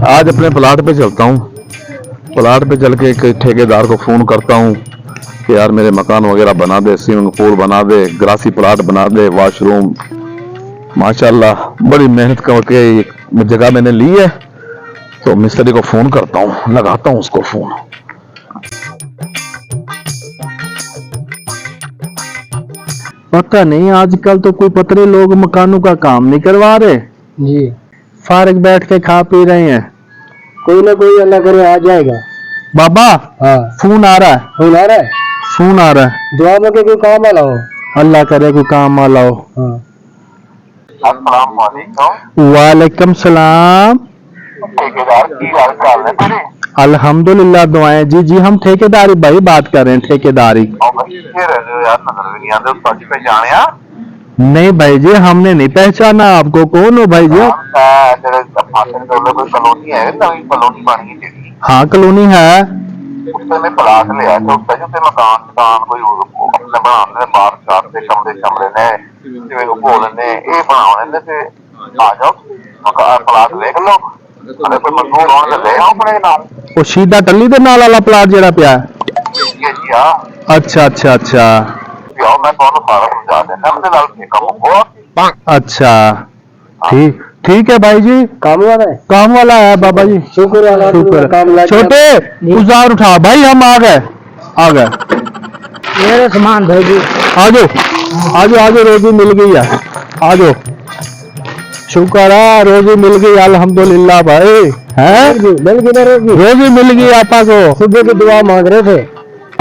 आज अपने प्लाट पे चलता हूँ। प्लाट पे चल के एक ठेकेदार को फोन करता हूँ कि यार मेरे मकान वगैरह बना दे, स्विमिंग पूल बना दे, ग्रासी प्लाट बना दे, वॉशरूम। माशाल्लाह बड़ी मेहनत करके जगह मैंने ली है, तो मिस्त्री को फोन करता हूँ, लगाता हूँ उसको फोन। पता नहीं आजकल तो कोई पतरे लोग मकानों का काम नहीं करवा रहे जी। फारग बैठ के खा पी रहे हैं। कोई ना कोई अल्लाह करे आ जाएगा। बाबा हाँ, फोन आ रहा है, फोन आ रहा है। फोन आ रहा है। दुआ में कोई काम वाला हो। अल्लाह करे कोई काम वाला हो। हाँ। वालेकुम सलाम। ठेकेदार की हाल है तेरे? अल्हम्दुलिल्लाह दुआएं। जी जी हम ठेकेदारी भाई बात कर रहे हैं, ठेकेदारी। यार नजर भी नहीं आते उस पाजी पे जाने। नहीं भाई जी हमने नहीं पहचाना आपको। कौन हो भाई जी? तेरे कोई कॉलोनी है, नवी कॉलोनी बनी है तेरी। हाँ कॉलोनी है। उससे मैं प्लाट लिया तो उससे जो मकान कोई अपने बनाने बाहर चार से कमरे ने जिवें बोल ने ये बनाने ने ते आ जाओ मकान प्लाट देख लो। अरे कोई मजदूर होने ले आओ अपने नाम। वो सीधा टल्ली दे नाल वाला प्लाट जेड़ा पिया है। ये जी हां। अच्छा अच्छा अच्छा यार मैं ਤੁਹਾਨੂੰ ਸਾਰਾ ਸਮਝਾ ਦੇਣਾ ਉਹਦੇ ਨਾਲ ਠੇਕਾ ਮੰਗੋ। अच्छा ठीक ठीक है भाई जी। काम वाला है। काम वाला है बाबा जी। शुक्र है अल्लाह का काम लग गया। छोटे गुजार उठा भाई, हम आ गए आ गए। मेरे सामान भाई जी। आ जाओ आ जाओ आ जाओ, रोजी मिल गई है। आ जाओ, शुक्र है रोजी मिल गई अल्हम्दुलिल्लाह भाई। है मिल गई ना रोजी मिल गई आपा को। सुबह की दुआ मांग रहे थे।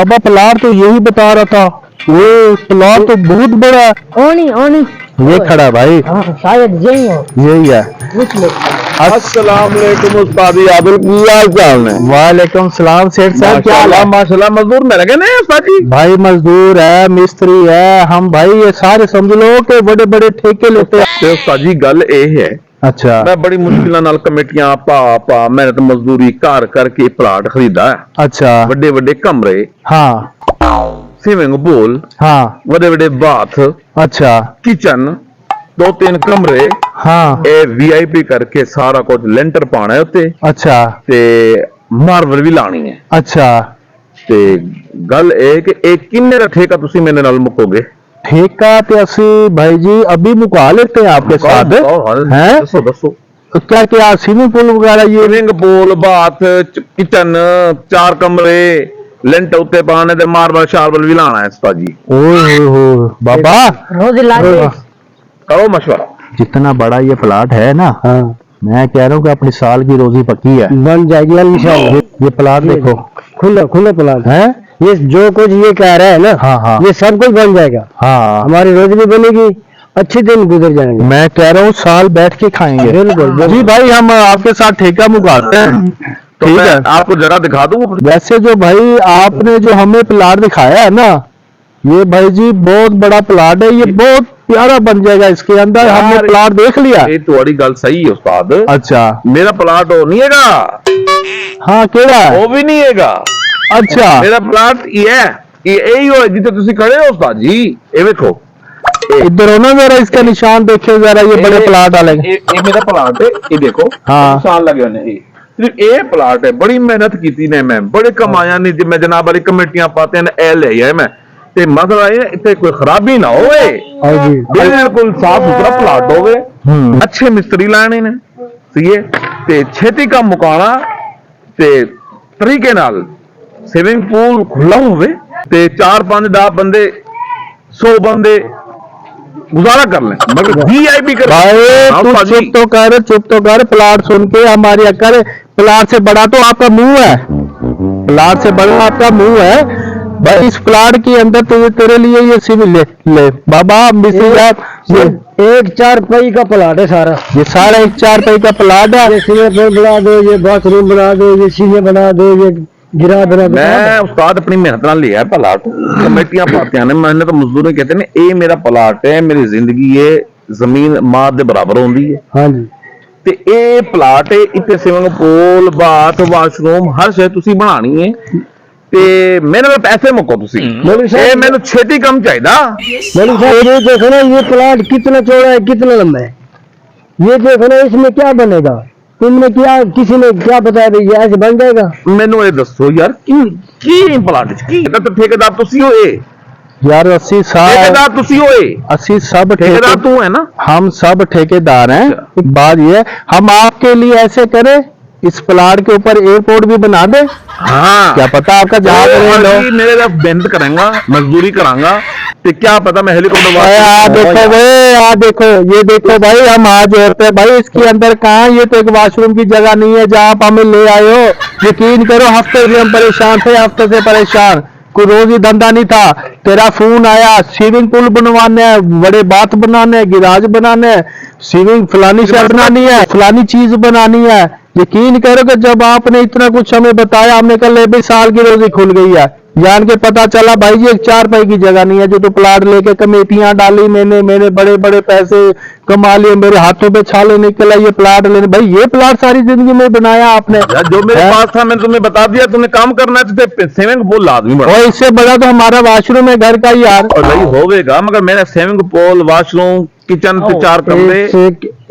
अब प्लाट तो यही बता रहा था, वो प्लाट तो बहुत बड़ा है। ओनी ओनी ये खड़ा है भाई, हाँ, शायद यही हो। यही है। पूछ लो। अस्सलाम वालेकुम उस्ताद आदिल, की हाल चाल है? वालेकुम सलाम सेठ साहब, क्या हाल है? माशाल्लाह मजदूर मिल गए ने उस्ताद जी? भाई मजदूर है, मिस्त्री है, हम भाई ये सारे समझ लो कि बड़े बड़े ठेके लेते हैं। ਤੇ ਉਸਤਾਦ ਜੀ ਗੱਲ ਇਹ ਹੈ, अच्छा ਮੈਂ ਬੜੀ ਮੁਸ਼ਕਿਲਾਂ ਨਾਲ ਕਮੇਟੀਆਂ ਪਾ ਮਿਹਨਤ ਮਜ਼ਦੂਰੀ ਘਰ ਕਰਕੇ ਪਲਾਟ ਖਰੀਦਾ ਹੈ। अच्छा ਵੱਡੇ ਵੱਡੇ ਕਮਰੇ, हाँ स्विमिंग पूल, हाँ ਵੱਡੇ ਵੱਡੇ ਬਾਥ, अच्छा किचन, 2-3 ਕਮਰੇ, हाँ ਇਹ VIP ਕਰਕੇ ਸਾਰਾ ਕੁਝ ਲੈਂਟਰ ਪਾਣਾ ਹੈ ਉੱਤੇ अच्छा ਤੇ ਮਾਰਬਲ ਵੀ ਲਾਣੀ ਹੈ। अच्छा ਤੇ ਗੱਲ ਇਹ ਕਿ ਇਹ ਕਿੰਨੇ ਦਾ ਠੇਕਾ ਤੁਸੀਂ ਮੇਰੇ ਨਾਲ ਮੁੱਕੋਗੇ? ठेका तो असि भाई जी अभी मुका लेते हैं आपके साथ हैं। ਦੱਸੋ ਦੱਸੋ। क्या क्या स्विमिंग पूल वगैरह ये? स्विमिंग पूल, बाथ, किचन, 4 कमरे, लेंटर उत्ते पाने ते मार्बल शार्बल भी लाना है उस्ताद जी। ओए हो बाबा रोज लाके करो मशवरा। जितना बड़ा ये प्लाट है ना, हाँ मैं कह रहा हूँ कि अपनी साल की रोजी पक्की है। बन जाएगी इंशाल्लाह। ये प्लाट देखो खुले खुले प्लाट है। ये जो कुछ ये कह रहा है ना, हाँ हाँ ये सब कुछ बन जाएगा। हाँ हमारी रोजी भी बनेगी, अच्छे दिन गुजर जाएंगे। मैं कह रहा हूँ साल बैठ के खाएंगे। बिल्कुल जी भाई हम आपके साथ ठेका मुकाते हैं। तो ठीक मैं है, आपको जगह दिखा दूं। वैसे जो भाई आपने जो हमें प्लाट दिखाया है ना, ये भाई जी बहुत बड़ा प्लाट है, ये बहुत प्यारा बन जाएगा। इसके अंदर हमने यार, प्लाट देख लिया। ये तुम्हारी गल सही है उस्ताद। अच्छा मेरा प्लाट वो नहीं हैगा, हाँ केड़ा है? वो भी नहीं हैगा। अच्छा मेरा प्लाट ये है, ये यही हो जिथे तुसी खड़े हो उस्ताद जी। ये देखो, इधर हो ना जरा, इसका निशान देखे जरा, ये बड़े प्लाट वाले। ये मेरा प्लाट है, ये देखो हाँ। निशान लगे हुए हैं। सिर्फ ये प्लाट है, बड़ी मेहनत की ने मैं, बड़े कमाया नहीं जी मैं, जनाब वाली कमेटियां पाते हैं ए ले आया मैं। ते मसला ये इतने कोई खराबी ना होवे, बिल्कुल साफ सुथरा प्लाट होवे, अच्छे मिस्त्री लाने ने सीए ते छेती का मुकाना ते तरीके नाल स्विमिंग पूल खुला होवे ते 4-5-10 बंदे 100 बंदे गुजारा कर लें, मगर VIP कर भाई तू चुप तो कर। प्लाट सुन के हमारी अक्ल, प्लाट से बड़ा तो आपका मुंह है, प्लाट से बड़ा आपका मुंह है भाई। इस प्लाट के अंदर तेरे लिए ये सिविल ले बाबा मिस्त्री साहब। एक 4 पाई का प्लाट है सारा। ये सारा एक 4 पाई का प्लाट है। ये स्विमिंग पूल बना दो, ये बाथरूम बना दो, ये सीने बना दो, ये गिरा बना दो। मैं उस्ताद अपनी मेहनत नाल लिया है प्लाट, कमेटियां पाते हैं मेहनत मजदूर कहते हैं ये मेरा प्लाट है, मेरी जिंदगी ये जमीन मां दे बराबर होंदी है। हाँ जी। ते ये प्लाट है, इतने स्विमिंग पूल, बाथ, वॉशरूम हर शय तुसी बनानी है ते मेरे में पैसे मुको तुसी। ये मैंने छेती कम चाहिदा। मलिक साहब ये देखो ना, ये प्लाट कितना चौड़ा है, कितना लंबा है, ये देखो ना, इसमें क्या बनेगा? तुमने क्या, किसी ने क्या बताया भाई ये ऐसे बन जाएगा? ਮੈਨੂੰ ਇਹ ਦੱਸੋ ਯਾਰ ਕੀ ਪਲਾਟ ਚ ਕੀ ਤਾਂ ਠੇਕੇਦਾਰ ਤੁਸੀਂ ਹੋਏ यार 80 साल ਠੇਕੇਦਾਰ ਤੁਸੀਂ ਹੋਏ 80 सब ठेकेदार तू है ना हम सब ठेकेदार हैं। एक बात ये है, हम आपके लिए ऐसे करें, इस प्लाट के ऊपर एयरपोर्ट भी बना दे। हाँ क्या पता आपका जहाज रहे लो। मेरे लिए मेहनत करेंगा, मजदूरी करांगा, तो क्या पता मैं हेलीकॉप्टर देखो भाई, देखो ये देखो भाई, हम आज होते हैं भाई, इसके अंदर कहाँ, ये तो एक वॉशरूम की जगह नहीं है जहाँ आप हमें ले आए हो। यकीन करो हफ्ते से हम परेशान थे, हफ्ते से परेशान, कोई रोज ही धंधा नहीं था। तेरा फोन आया, स्विमिंग पूल बनवाने हैं, बड़े बाथ बनाने हैं, गिराज बनाने हैं, स्विमिंग फलानी से बनानी है, फलानी चीज बनानी है। यकीन करो कि जब आपने इतना कुछ हमें बताया, हमने कल 20 साल की रोजी खुल गई है। जान के पता चला भाई जी एक 4 पैसे की जगह नहीं है, जो तो प्लाट लेके कमेटियां डाली मैंने बड़े बड़े पैसे कमा लिए, मेरे हाथों पे छाले निकला ये प्लाट लेने। भाई ये प्लाट सारी जिंदगी में बनाया आपने। जो मेरे पास था मैंने तुम्हें बता दिया, तुमने काम करना है तो स्विमिंग पूल आदमी बना। और इससे बड़ा तो हमारा वॉशरूम है घर का ही यार। और वही होवेगा, मगर मैंने स्विमिंग पूल, वॉशरूम, किचन पे 4 कमरे।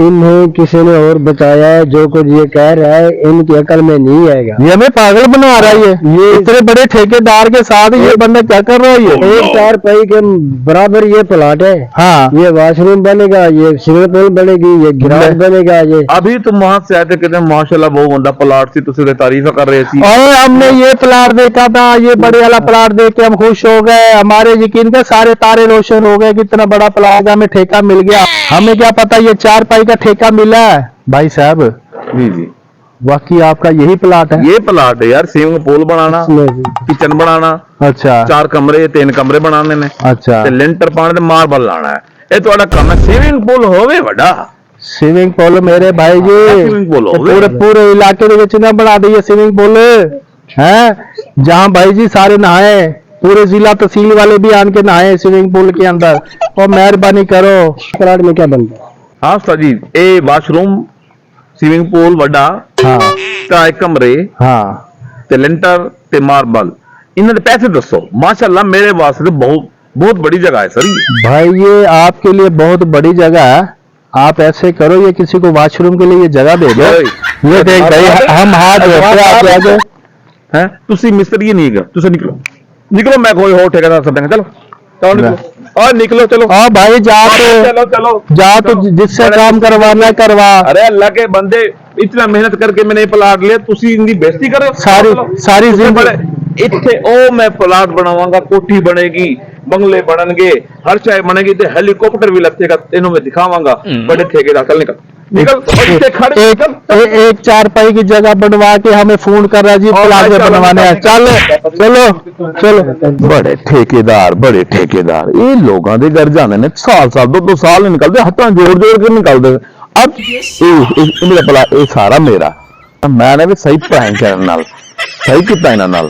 इन्हें किसी ने और बताया है, जो कुछ ये कह रहा है इनकी अकल में नहीं आएगा। ये हमें पागल बना रहा है ये इतने बड़े ठेकेदार के साथ ये बंदा क्या कर रहा है ये। 1 पैसे के बराबर ये प्लाट है। हाँ ये वॉशरूम बनेगा, ये स्विमिंग पूल बनेगी, ये गिराज बनेगा। ये अभी तुम वहां से आए थे, कहते माशाल्लाह वो बंदा प्लाट से तुझे तारीफ कर रहे थी। और हमने ये प्लाट देखा था, ये बड़े वाला प्लाट देख के हम खुश हो गए, हमारे यकीन के सारे तारे रोशन हो गए कि इतना बड़ा प्लाट हमें ठेका मिल गया। हमें क्या पता ये 4 पैसे का ठेका मिला है। भाई साहब जी जी, बाकी आपका यही प्लाट है? ये प्लाट है यार, स्विमिंग पूल बनाना, किचन बनाना, अच्छा 4 कमरे 3 कमरे बनाने ने, अच्छा ते लेंटर पाने ते मार्बल लाना है। ये ਤੁਹਾਡਾ ਕੰਮ है। स्विमिंग पूल होवे बड़ा, स्विमिंग पूल मेरे भाई जी स्विमिंग पूल तो होवे पूरे इलाके ਦੇ ਵਿੱਚ ਨਾ बना दिए स्विमिंग पूल है, जहाँ भाई जी सारे नहाए, पूरे जिला तहसील वाले भी आन के नहाए स्विमिंग पूल के अंदर। और मेहरबानी करो प्लाट में क्या बनता है? हाँ सर जी, ये वाशरूम, स्विमिंग पूल बड़ा, हाँ 3 कमरे हाँ ते लेंटर ते मार्बल, इन्होंने पैसे दसो। माशाल्लाह मेरे वास्ते बहुत बहुत बड़ी जगह है सर ये। भाई ये आपके लिए बहुत बड़ी जगह है। आप ऐसे करो, ये किसी को वॉशरूम के लिए ये जगह दे दो। ये देख भाई हम हाथ धोते आप आगे हैं, तुसी मिस्त्री नहीं है, तुसे निकलो निकलो, मैं कोई और ठेकेदार सब देंगे। चलो चलो निकलो, और निकलो चलो। हाँ भाई जा चलो चलो जा तो जिससे काम करवाना है करवा। अरे अल्लाह के बंदे, इतना मेहनत करके मैंने ये प्लाट लिया, तुसी इनकी बेइज्जती करो। सारी जिंदगी इतने ओ मैं प्लाट बनावांगा, कोठी बनेगी, बंगले बननगे, हर चाय बनेगी, तो हेलीकॉप्टर भी लगेगा, तेनों में दिखावांगा। बड़े ठेकेदार चल निकल निकल, और इतने खड़े एक 4 पैसे की जगह बनवा के हमें फोन कर रहा है जी प्लाट में बनवाने हैं। चलो चलो चलो। बड़े ठेकेदार ये लोगों के घर जाने ने साल 2 साल निकलते, हत्था जोड़ के निकलते। अब ये सारा मेरा, मैंने भी सही प्लान करने सही किया इन्हां नाल।